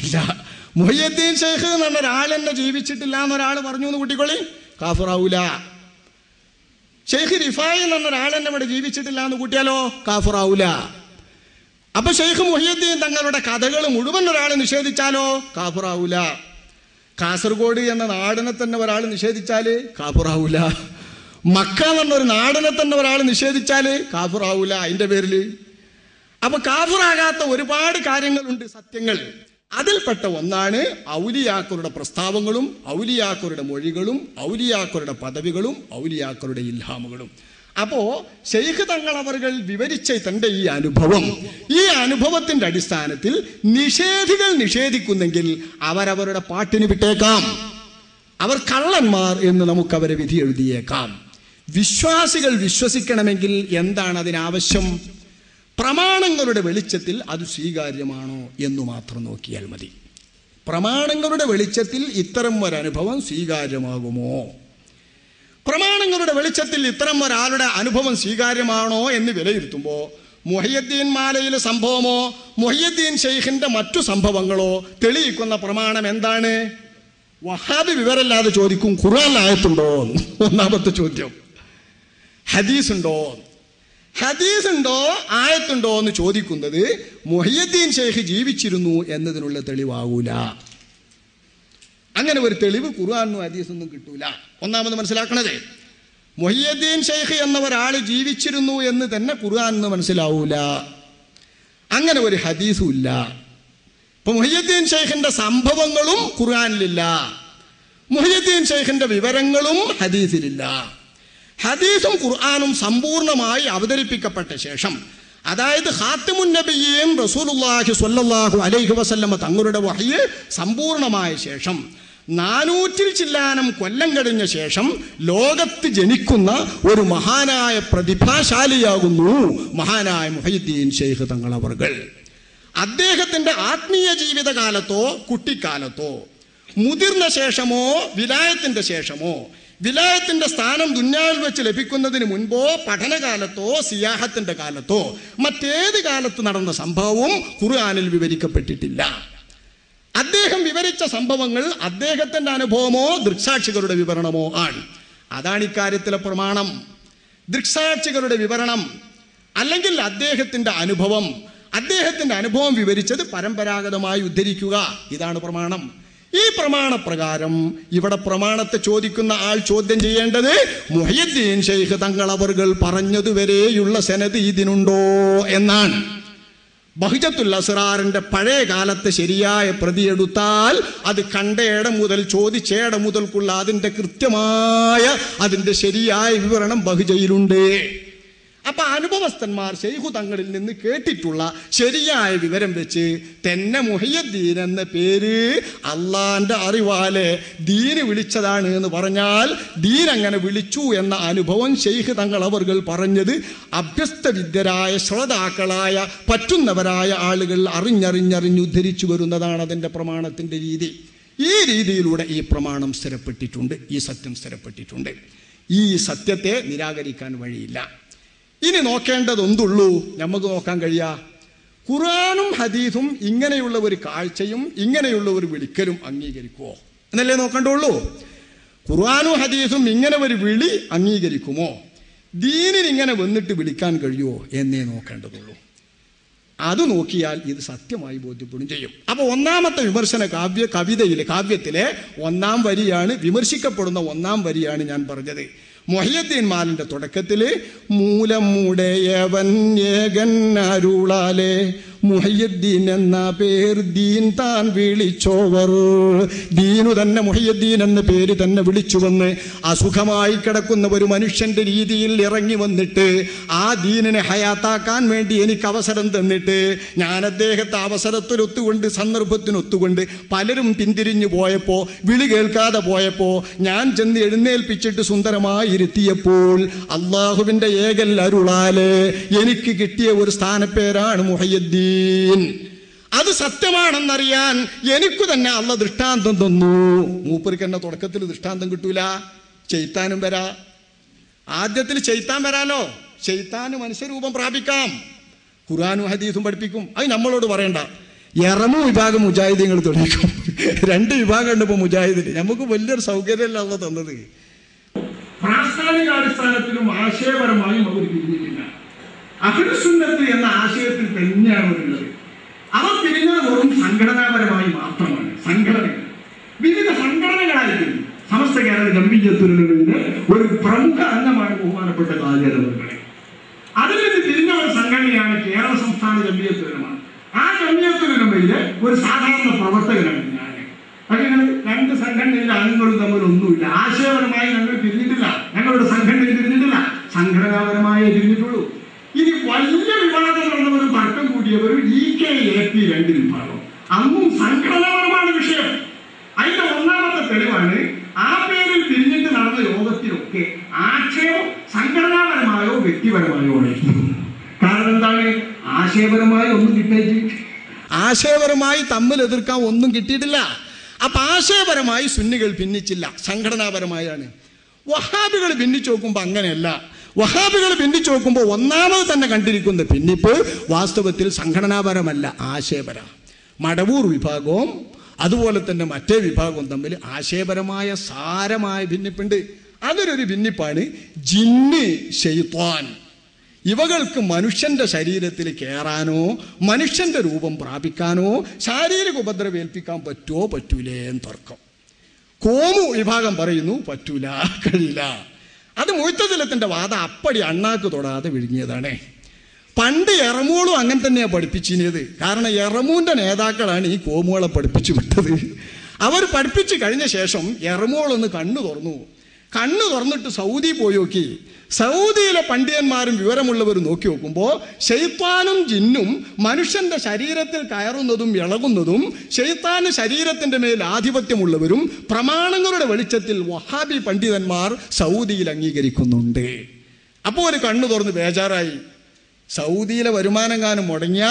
ഇല്ല. മുഹയ്യദ്ദീൻ ഷെയ്ഖ് എന്ന് പറഞ്ഞ ഒരാൾ എന്നെ ജീവിച്ചിട്ടില്ല എന്നൊരാൾ പറഞ്ഞു എന്ന് കൂട്ടിക്കൊള്ളി, കാഫിറാവൂല. ഷെയ്ഖ് റിഫായി എന്ന് പറഞ്ഞ ഒരാൾ എന്നെ ഇവിടെ ജീവിച്ചിട്ടില്ല എന്ന് കൂട്ടിയാലോ കാഫിറാവൂല. അപ്പൊ ഷെയ്ഖ് മുഹയ്യദ്ദീൻ തങ്ങളുടെ കഥകൾ മുഴുവൻ ഒരാൾ നിഷേധിച്ചാലോ കാഫിറാവൂല. കാസർഗോഡ് എന്ന നാടിനെ തന്നെ ഒരാൾ നിഷേധിച്ചാല് കാഫിറാവൂല. മക്ക എന്ന് പറഞ്ഞൊരു നാടിനെ തന്നെ ഒരാൾ നിഷേധിച്ചാല് കാഫിറാവൂല അതിന്റെ പേരില്. അപ്പൊ കാഫിറാകാത്ത ഒരുപാട് കാര്യങ്ങളുണ്ട്, സത്യങ്ങൾ. അതിൽപ്പെട്ട ഒന്നാണ് ഔലിയാക്കളുടെ പ്രസ്താവങ്ങളും ഔലിയാക്കളുടെ മൊഴികളും ഔലിയാക്കളുടെ പദവികളും ഔലിയാക്കളുടെ ഇൽഹാമുകളും. അപ്പോ ശൈഖ് തങ്ങൾ അവർകൾ വിവരിച്ച തന്റെ ഈ അനുഭവം, ഈ അനുഭവത്തിന്റെ അടിസ്ഥാനത്തിൽ നിഷേധികൾ നിഷേധിക്കുന്നെങ്കിൽ അവരവരുടെ പാട്ടിന് വിട്ടേക്കാം, അവർ കള്ളന്മാർ എന്ന് നമുക്കവരെ വിധി എഴുതിയേക്കാം. വിശ്വാസികൾ വിശ്വസിക്കണമെങ്കിൽ എന്താണ് അതിനാവശ്യം? പ്രമാണങ്ങളുടെ വെളിച്ചത്തിൽ അത് സ്വീകാര്യമാണോ എന്ന് മാത്രം നോക്കിയാൽ മതി. പ്രമാണങ്ങളുടെ വെളിച്ചത്തിൽ ഇത്തരം ഒരനുഭവം സ്വീകാര്യമാകുമോ, പ്രമാണങ്ങളുടെ വെളിച്ചത്തിൽ ഇത്തരം ഒരാളുടെ അനുഭവം സ്വീകാര്യമാണോ എന്ന് വിലയിരുത്തുമ്പോൾ മുഹയ്യദ്ദീൻ മാലയിലെ സംഭവമോ മുഹയ്യദ്ദീൻ ഷെയ്ഖിന്റെ മറ്റു സംഭവങ്ങളോ തെളിയിക്കുന്ന പ്രമാണം എന്താണ്? വഹാബി വിവരമില്ലാതെ ചോദിക്കും, ഖുർആനിൽ ആയത്തുണ്ടോ? ഒന്നാമത്തെ ചോദ്യം. ഹദീസ് ഉണ്ടോ, ഹദീസ് ഉണ്ടോ, ആയത്തുണ്ടോ എന്ന് ചോദിക്കുന്നത് മുഹയ്യദ്ദീൻ ഷെയ്ഖ് ജീവിച്ചിരുന്നു എന്നതിനുള്ള തെളിവാകൂല. അങ്ങനെ ഒരു തെളിവ് ഖുർആനും ഹദീസൊന്നും കിട്ടൂല. ഒന്നാമത് മനസ്സിലാക്കണത്, മുഹയ്യദ്ദീൻ ഷെയ്ഖ് എന്ന ഒരാൾ ജീവിച്ചിരുന്നു എന്ന് തന്നെ ഖുർആനിന് മനസ്സിലാവൂല. അങ്ങനെ ഒരു ഹദീസും ഇല്ല. ഇപ്പൊ മുഹയ്യദ്ദീൻ ഷെയ്ഖിന്റെ സംഭവങ്ങളും ഖുർആനിലില്ല, മുഹയ്യദ്ദീൻ ഷെയ്ഖിന്റെ വിവരങ്ങളും ഹദീസിലില്ല. ഹദീസും ഖുർആനും സമ്പൂർണമായി അവതരിപ്പിക്കപ്പെട്ട ശേഷം, അതായത് ഖാത്തിമുൻ നബിയ്യീൻ റസൂലുള്ളാഹി സ്വല്ലല്ലാഹു അലൈഹി വസല്ലമ തങ്ങളുടെ വഹ്യ് സമ്പൂർണമായ ശേഷം 400 ചില്ലാനം കൊല്ലം കഴിഞ്ഞ ശേഷം ലോകത്ത് ജനിക്കുന്ന ഒരു മഹാനായ പ്രതിഭാശാലിയാകുന്നു മഹാനായ മുഹയ്യിദ്ദീൻ ഷെയ്ഖ് തങ്ങൾ അവർകൾ. അദ്ദേഹത്തിന്റെ ആത്മീയ ജീവിതകാലത്തോ കുട്ടിക്കാലത്തോ മുതിർന്ന ശേഷമോ വിലായത്തിന്റെ ശേഷമോ വിലായത്തിന്റെ സ്ഥാനം ദുന്യാവിൽ വെച്ച് ലഭിക്കുന്നതിന് മുൻപോ പഠനകാലത്തോ സിയാഹത്തിന്റെ കാലത്തോ മറ്റേത് കാലത്ത് നടന്ന സംഭവവും ഖുർആനിൽ വിവരിക്കപ്പെട്ടിട്ടില്ല. അദ്ദേഹം വിവരിച്ച സംഭവങ്ങൾ അദ്ദേഹത്തിന്റെ അനുഭവമോ ദൃക്സാക്ഷികളുടെ വിവരണമോ ആണ്. അതാണ് ഇക്കാര്യത്തിലെ പ്രമാണം. ദൃക്സാക്ഷികളുടെ വിവരണം അല്ലെങ്കിൽ അദ്ദേഹത്തിന്റെ അനുഭവം വിവരിച്ചത് പരമ്പരാഗതമായി ഉദ്ധരിക്കുക, ഇതാണ് പ്രമാണം. ഈ പ്രമാണപ്രകാരം ഇവിടെ പ്രമാണത്തെ ചോദിക്കുന്ന ആൾ ചോദ്യം ചെയ്യേണ്ടത് മുഹയ്യിദ്ദീൻ ഷെയ്ഖ് തങ്ങൾ അവർകൾ പറഞ്ഞതുവരെയുള്ള സനദ് ഇതിനുണ്ടോ എന്നാണ്. ബഹ്ജത്തുൽ അസ്റാറിന്റെ പഴയ കാലത്തെ ശരിയായ പ്രതി എടുത്താൽ അത് കണ്ടേടം മുതൽ ചോദിച്ചേടം മുതൽക്കുള്ള അതിന്റെ കൃത്യമായ അതിന്റെ ശരിയായ വിവരണം ബഹ്ജയിലുണ്ട്. അപ്പൊ അനുഭവസ്ഥന്മാർ ശൈഖു തങ്ങളിൽ നിന്ന് കേട്ടിട്ടുള്ള ശരിയായ വിവരം വെച്ച് തന്നെ മുഹയ്യിദ്ദീൻ എന്ന പേര് അള്ളാന്റെ അറിവാലെ ദീന് വിളിച്ചതാണ് എന്ന് പറഞ്ഞാൽ ദീൻ അങ്ങനെ വിളിച്ചു എന്ന അനുഭവം ശൈഖ് തങ്ങൾ അവർകൾ പറഞ്ഞത് അഭ്യസ്തവിദ്യരായ ശ്രോതാക്കളായ പറ്റുന്നവരായ ആളുകൾ അറിഞ്ഞുദ്ധരിച്ചു വരുന്നതാണ് അതിൻ്റെ പ്രമാണത്തിന്റെ രീതി. ഈ രീതിയിലൂടെ ഈ പ്രമാണം സ്ഥിരപ്പെട്ടിട്ടുണ്ട്, ഈ സത്യം സ്ഥിരപ്പെട്ടിട്ടുണ്ട്. ഈ സത്യത്തെ നിരാകരിക്കാൻ വഴിയില്ല. ഇനി നോക്കേണ്ടത് എന്തുള്ളൂ, നമുക്ക് നോക്കാൻ കഴിയാ ഖുർആനും ഹദീസും ഇങ്ങനെയുള്ള ഒരു കാഴ്ചയും ഇങ്ങനെയുള്ള ഒരു വിളിക്കലും അംഗീകരിക്കുമോ എന്നല്ലേ നോക്കേണ്ടുള്ളൂ. ഖുർആനും ഹദീസും ഇങ്ങനെ ഒരു വിളി അംഗീകരിക്കുമോ, ദീനിന് ഇങ്ങനെ വന്നിട്ട് വിളിക്കാൻ കഴിയുമോ എന്നേ നോക്കേണ്ടതുള്ളൂ. അത് നോക്കിയാൽ ഇത് സത്യമായി ബോധ്യപ്പെടും ചെയ്യും. അപ്പൊ ഒന്നാമത്തെ വിമർശന കാവ്യത്തിലെ ഒന്നാം വരിയാണ്, വിമർശിക്കപ്പെടുന്ന ഒന്നാം വരിയാണ് ഞാൻ പറഞ്ഞത്. മുഹയ്യിദ്ദീൻ മാലിന്റെ തുടക്കത്തില് മൂലം മുടയവൻ ഏകൻ അരുളാലെ മുഹയ്യിദ്ദീൻ എന്ന പേർ ദീൻ താൻ വിളിച്ചോവർ. ദീനു തന്നെ മുഹയ്യിദ്ദീൻ എന്ന പേര് തന്നെ വിളിച്ചുവന്ന് അസുഖമായി കിടക്കുന്ന ഒരു മനുഷ്യന്റെ രീതിയിൽ ഇറങ്ങി വന്നിട്ട് ആ ദീനിനെ ഹയാത്താക്കാൻ വേണ്ടി എനിക്ക് അവസരം തന്നിട്ട് ഞാൻ അദ്ദേഹത്തെ അവസരത്തിനൊത്തുകൊണ്ട് സന്ദർഭത്തിനൊത്തുകൊണ്ട് പലരും പിന്തിരിഞ്ഞു പോയപ്പോ വിളി കേൾക്കാതെ പോയപ്പോ ഞാൻ ചെന്ന് എഴുന്നേൽപ്പിച്ചിട്ട് സുന്ദരമായി ഇരുത്തിയപ്പോൾ അള്ളാഹുവിന്റെ ഏകൽ അരുളാലെ എനിക്ക് കിട്ടിയ ഒരു സ്ഥാനപ്പേരാണ് മുഹയ്യിദ്ദീൻ. അത് സത്യമാണെന്നറിയാൻ എനിക്ക് തന്നെ അള്ള ദൃഷ്ടാന്തം തന്നു. മൂപ്പർക്ക് എന്നെ തുടക്കത്തിൽ ദൃഷ്ടാന്തം കിട്ടൂല, ചെയ്ത്താനും വരാ. ആദ്യത്തിൽ ചെയ്ത്താൻ വരാലോ, ചെയ്ത്താന് മനുഷ്യരൂപം പ്രാപിക്കാം, ഖുർആനും ഹദീസും പഠിപ്പിക്കും. അത് നമ്മളോട് പറയണ്ട. എറമു വിഭാഗം മുജാഹിദീങ്ങൾ തെളിയിക്കും. 2 വിഭാഗം ഉണ്ട് ഇപ്പൊ മുജാഹിദിന്. നമുക്ക് വലിയൊരു സൗകര്യമല്ല അള്ള തന്നത്. പ്രാസ്ഥാനികാടിസ്ഥാനത്തിലും ആശയപരമായും അവർ പിരിഞ്ഞിട്ടില്ല. അഹ്ലുസുന്നത്ത് എന്ന ആശയത്തിൽ തന്നെയാണ് ഉള്ളത്. അവർ പിരിഞ്ഞത് വെറും സംഘടനാപരമായി മാത്രമാണ്. സംഘടനകൾ വിവിധ സംഘടനകളായിട്ട് സമസ്ത കേരള ജംഇയ്യത്തുലമയുടെ ഒരു പ്രമുഖ അംഗമാണ് ബഹുമാനപ്പെട്ട ഖാദിയവറുകൾ. അതിൽ നിന്ന് പിരിഞ്ഞ ഒരു സംഘടനയാണ് കേരള സംസ്ഥാന ജംഇയ്യത്തുലമ. ആ ജംഇയ്യത്തുലമയിലെ ഒരു സാധാരണ പ്രവർത്തകനാണ് ഞാൻ. അങ്ങനെ 2 സംഘടനയിലെ അംഗങ്ങളും തമ്മിലൊന്നുമില്ല. ആശയപരമായി ഞങ്ങൾ തിരിഞ്ഞിട്ടില്ല, ഞങ്ങളുടെ സംഘടനയിൽ തിരിഞ്ഞിട്ടില്ല, സംഘടനാപരമായേ തിരിഞ്ഞിട്ടുള്ളൂ. ഇനി വലിയ വിവാദം നടന്നവരും തർക്കം കൂടിയവരും EKAP 2 വിഭാഗം. അന്നും സംഘടനാപരമാണ് വിഷയം. അതിന്റെ ഒന്നാമത്തെ തെളിവാണ് ആ പേരിൽ പിരിഞ്ഞിട്ട് നടന്ന യോഗത്തിലൊക്കെ ആക്ഷേപം സംഘടനാപരമായോ വ്യക്തിപരമായോ ആയിരുന്നു. കാരണം എന്താണ്? ആശയപരമായി ഒന്നും കിട്ടിയിട്ടില്ല. ആശയപരമായി തമ്മിൽ എതിർക്കാൻ ഒന്നും കിട്ടിയിട്ടില്ല. അപ്പൊ ആശയപരമായി സുന്നികൾ ഭിന്നിച്ചില്ല, സംഘടനാപരമായാണ്. വഹാബികൾ ഭിന്നിച്ചു നോക്കുമ്പോൾ അങ്ങനെയല്ല. വഹാബികൾ ഭിന്നിച്ചു നോക്കുമ്പോൾ ഒന്നാമത് തന്നെ കണ്ടിരിക്കുന്ന ഭിന്നിപ്പ് വാസ്തവത്തിൽ സംഘടനാപരമല്ല, ആശയപര. മടവൂർ വിഭാഗവും അതുപോലെ തന്നെ മറ്റേ വിഭാഗവും തമ്മിൽ ആശയപരമായ സാരമായ ഭിന്നിപ്പുണ്ട്. അതൊരു ഭിന്നിപ്പാണ് ജിന്ന് ശൈത്വാൻ. ഇവകൾക്ക് മനുഷ്യന്റെ ശരീരത്തിൽ കയറാനോ മനുഷ്യന്റെ രൂപം പ്രാപിക്കാനോ ശാരീരിക ഉപദ്രവേൽപ്പിക്കാൻ പറ്റുമോ പറ്റൂലേ എന്ന് തർക്കം. കോമു വിഭാഗം പറയുന്നു പറ്റൂല, കഴിയില്ല. അത് മുഅ്തസിലത്തിന്റെ വാദം അപ്പടി അണ്ണാക്ക് തൊടാതെ വിഴുങ്ങിയതാണ്. പണ്ട് എറമൂളും അങ്ങനെ തന്നെയാണ് പഠിപ്പിച്ചിരുന്നത്. കാരണം എറമൂന്റെ നേതാക്കളാണ് ഈ കോമുകളെ പഠിപ്പിച്ചു വിട്ടത്. അവർ പഠിപ്പിച്ചു കഴിഞ്ഞ ശേഷം എറമൂളൊന്ന് കണ്ണു തുറന്നിട്ട് സൗദി പോയി നോക്കി. സൗദിയിലെ പണ്ഡിതന്മാരും വിവരമുള്ളവരും നോക്കി നോക്കുമ്പോൾ ശൈത്താനും ജിന്നും മനുഷ്യന്റെ ശരീരത്തിൽ കയറുന്നതും ഇളകുന്നതും ശൈത്താന് ശരീരത്തിന്റെ മേൽ ആധിപത്യമുള്ളവരും പ്രമാണങ്ങളുടെ വെളിച്ചത്തിൽ വഹാബി പണ്ഡിതന്മാർ സൗദിയിൽ അംഗീകരിക്കുന്നുണ്ട്. അപ്പോൾ ഒരു കണ്ണു തുറന്ന് ബേജാറായി. സൗദിയിലെ വരുമാനങ്ങാനും മുടങ്ങിയ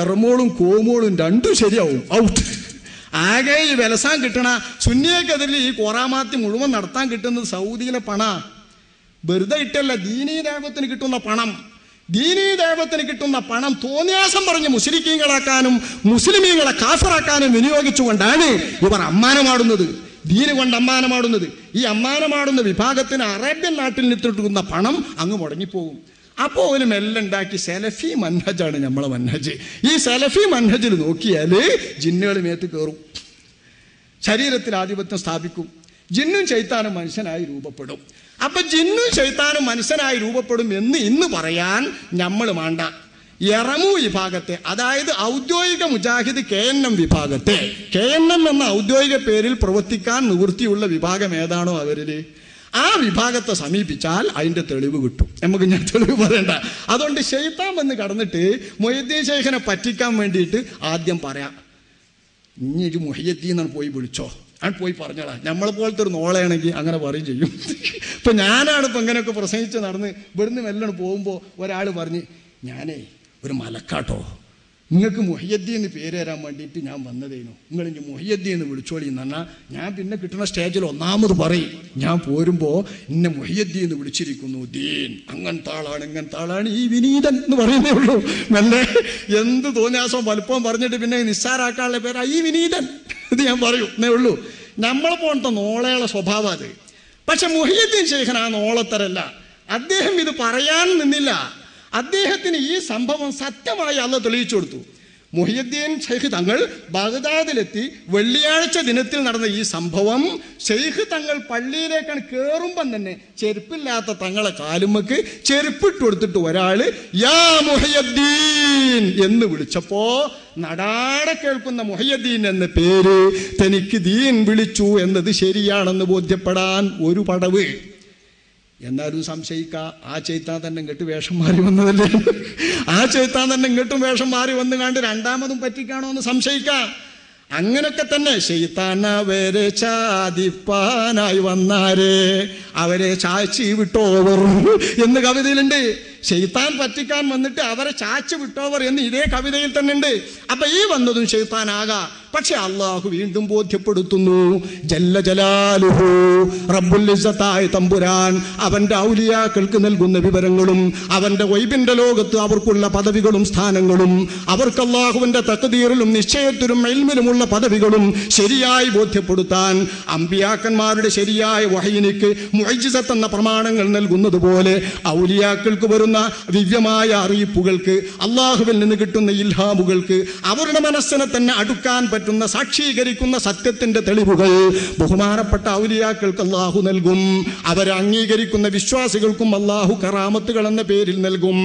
എറമോളും കോമോളും 2 ശരിയാവും, ഔട്ട്. ആകെ ഈ വിലസാൻ കിട്ടണ സുന്നിയക്കെതിരിൽ ഈ കോറാമാത്തി മുഴുവൻ നടത്താൻ കിട്ടുന്നത് സൗദിയിലെ പണ. വെറുതെ ഇട്ടല്ല, ദീനീ ദേവത്തിന് കിട്ടുന്ന പണം. ദീനീ ദേവത്തിന് കിട്ടുന്ന പണം തോന്നിയാസം പറഞ്ഞ് മുസ്ലിമീങ്ങളാക്കാനും മുസ്ലിമീങ്ങളെ കാഫറാക്കാനും വിനിയോഗിച്ചുകൊണ്ടാണ് ഇവർ അമ്മാനമാടുന്നത്, ദീന് കൊണ്ട് അമ്മാനമാടുന്നത്. ഈ അമ്മാനമാടുന്ന വിഭാഗത്തിന് അറേബ്യൻ നാട്ടിൽ നിന്നിട്ടുന്ന പണം അങ്ങ് മുടങ്ങിപ്പോകും. അപ്പോൾ ഒരു മെല്ലുണ്ടാക്കി സെലഫി മൻഹജാണ് നമ്മളെ മൻഹജ്. ഈ സെലഫി മൻഹജിൽ നോക്കിയാൽ ജിന്നുകൾ മേത്ത് കയറും, ശരീരത്തിൽ ആധിപത്യം സ്ഥാപിക്കും, ജിന്നും ശൈത്താനും മനുഷ്യനായി രൂപപ്പെടും. അപ്പൊ ജിന്നും ശൈത്താനും മനുഷ്യനായി രൂപപ്പെടും എന്ന് ഇന്ന് പറയാൻ നമ്മൾ വേണ്ട. എറമു വിഭാഗത്തെ, അതായത് ഔദ്യോഗിക മുജാഹിദ് KNM വിഭാഗത്തെ, KNM എന്ന ഔദ്യോഗിക പേരിൽ പ്രവർത്തിക്കാൻ നിവൃത്തിയുള്ള വിഭാഗം ഏതാണോ അവരില്, ആ വിഭാഗത്തെ സമീപിച്ചാൽ അതിൻ്റെ തെളിവ് കിട്ടും. നമുക്ക് ഞാൻ തെളിവ് പറയണ്ട. അതുകൊണ്ട് ശൈത്താൻ വന്ന് കടന്നിട്ട് മൊയ്യദ്ദീൻ ശൈഖിനെ പറ്റിക്കാൻ വേണ്ടിയിട്ട് ആദ്യം പറയാം, ഇനി ഒരു മുഹയ്യദ്ദീൻ എന്നാണ് പോയി വിളിച്ചോ, ഞാൻ പോയി പറഞ്ഞോളാം. നമ്മളെ പോലത്തെ ഒരു നോളയാണെങ്കിൽ അങ്ങനെ പറയും ചെയ്യും. ഇപ്പം ഞാനാണ് ഇപ്പം ഇങ്ങനെയൊക്കെ പ്രസംഗിച്ച് നടന്ന് ഇവിടുന്ന് മെല്ലാണ് പോകുമ്പോൾ ഒരാൾ പറഞ്ഞ്, ഞാനേ ഒരു മലക്കാട്ടോ, നിങ്ങൾക്ക് മുഹയ്യദ്ദീൻ എന്ന് പേര് തരാൻ വേണ്ടിയിട്ട് ഞാൻ വന്നതേനു, നിങ്ങൾ ഇനി മുഹയ്യദ്ദീൻ എന്ന് വിളിച്ചോളി എന്ന് പറഞ്ഞാൽ ഞാൻ പിന്നെ കിട്ടുന്ന സ്റ്റേജിൽ ഒന്നാമത് പറയും, ഞാൻ പോരുമ്പോൾ ഇന്നെ മുഹയ്യദ്ദീൻ എന്ന് വിളിച്ചിരിക്കുന്നു, ദീൻ അങ്ങനത്തെ ആളാണ് ഇങ്ങനത്തെ ആളാണ് ഈ വിനീതൻ എന്ന് പറയുന്നേ ഉള്ളൂ. മെല്ലെ എന്ത് തോന്നിയാസം വലുപ്പം പറഞ്ഞിട്ട് പിന്നെ നിസ്സാരാക്കാനുള്ള പേരാ ഈ വിനീതൻ, ഇത് ഞാൻ പറയൂ എന്നേ ഉള്ളൂ. നമ്മളെ പോലത്തെ നോളയുള്ള സ്വഭാവം അത്. പക്ഷെ മുഹയ്യദ്ദീൻ ശൈഖിന് ആ നോളത്തരല്ല. അദ്ദേഹം ഇത് പറയാൻ നിന്നില്ല. അദ്ദേഹത്തിന് ഈ സംഭവം സത്യമായി അള്ളാഹു തെളിയിച്ചു കൊടുത്തു. മുഹയ്യദ്ദീൻ ശൈഖ് തങ്ങൾ ബഗ്ദാദിലെത്തി വെള്ളിയാഴ്ച ദിനത്തിൽ നടന്ന ഈ സംഭവം ശൈഖ് തങ്ങൾ പള്ളിയിലേക്കാണ് കയറുമ്പം തന്നെ ചെരുപ്പില്ലാത്ത തങ്ങളെ കാലുമ്മക്ക് ചെരുപ്പിട്ട് കൊടുത്തിട്ട് ഒരാള് യാ മുഹയ്യദ്ദീൻ എന്ന് വിളിച്ചപ്പോ നടാടെ കേൾക്കുന്ന മുഹയ്യദ്ദീൻ എന്ന പേര് തനിക്ക് ദീൻ വിളിച്ചു എന്നത് ശരിയാണെന്ന് ബോധ്യപ്പെടാൻ ഒരു പടവ്. എന്നാലും സംശയിക്ക, ആ ചെയ്ത്താൻ തന്നെ ഇങ്ങോട്ട് വേഷം മാറി വന്നതല്ലേ, ആ ചെയ്ത്താൻ തന്നെ ഇങ്ങോട്ടും വേഷം മാറി വന്നു കണ്ട് രണ്ടാമതും പറ്റിക്കാണോ എന്ന് സംശയിക്കാം. അങ്ങനൊക്കെ തന്നെ ശൈത്താൻ അവരെ ചാദിപ്പാനായി വന്നാരേ അവരെ ചാച്ചി വിട്ടോവർ എന്ന് കവിതയിലുണ്ട്. ശൈത്താൻ പറ്റിക്കാൻ വന്നിട്ട് അവരെ ചാച്ചു വിട്ടോവർ എന്ന് ഇതേ കവിതയിൽ തന്നെ ഉണ്ട്. അപ്പൊ ഈ വന്നതും ശൈത്താനാകാം. പക്ഷെ അള്ളാഹു വീണ്ടും ബോധ്യപ്പെടുത്തുന്നു, ജല്ല ജലാലുഹു, റബ്ബുൽ ഇസ്സത്തായ തമ്പുരാൻ അവന്റെ ഔലിയാക്കൾക്ക് നൽകുന്ന വിവരങ്ങളും അവന്റെ ഗൈബിന്റെ ലോകത്ത് അവർക്കുള്ള പദവികളും സ്ഥാനങ്ങളും അവർക്ക് അള്ളാഹുവിന്റെ തഖ്ദീറിലും നിശ്ചയത്തിലും ഇൽമിലുമുള്ള പദവികളും ശരിയായി ബോധ്യപ്പെടുത്താൻ അമ്പിയാക്കന്മാരുടെ ശരിയായ വഹയിനിക്ക് മുഅ്ജിസത്ത് എന്ന പ്രമാണങ്ങൾ നൽകുന്നത് പോലെ ഔലിയാക്കൾക്ക് വരുന്ന ദിവ്യമായ അറിയിപ്പുകൾക്ക്, അള്ളാഹുവിൽ നിന്ന് കിട്ടുന്ന ഇൽഹാമുകൾക്ക്, അവരുടെ മനസ്സിനെ തന്നെ അടുക്കാൻ പറ്റുന്ന സാക്ഷീകരിക്കുന്ന സത്യത്തിന്റെ തെളിവുകൾ ബഹുമാനപ്പെട്ട ഔലിയാക്കൾക്ക് അള്ളാഹു നൽകും. അവരെ അംഗീകരിക്കുന്ന വിശ്വാസികൾക്കും അള്ളാഹു കറാമത്തുകൾ എന്ന പേരിൽ നൽകും.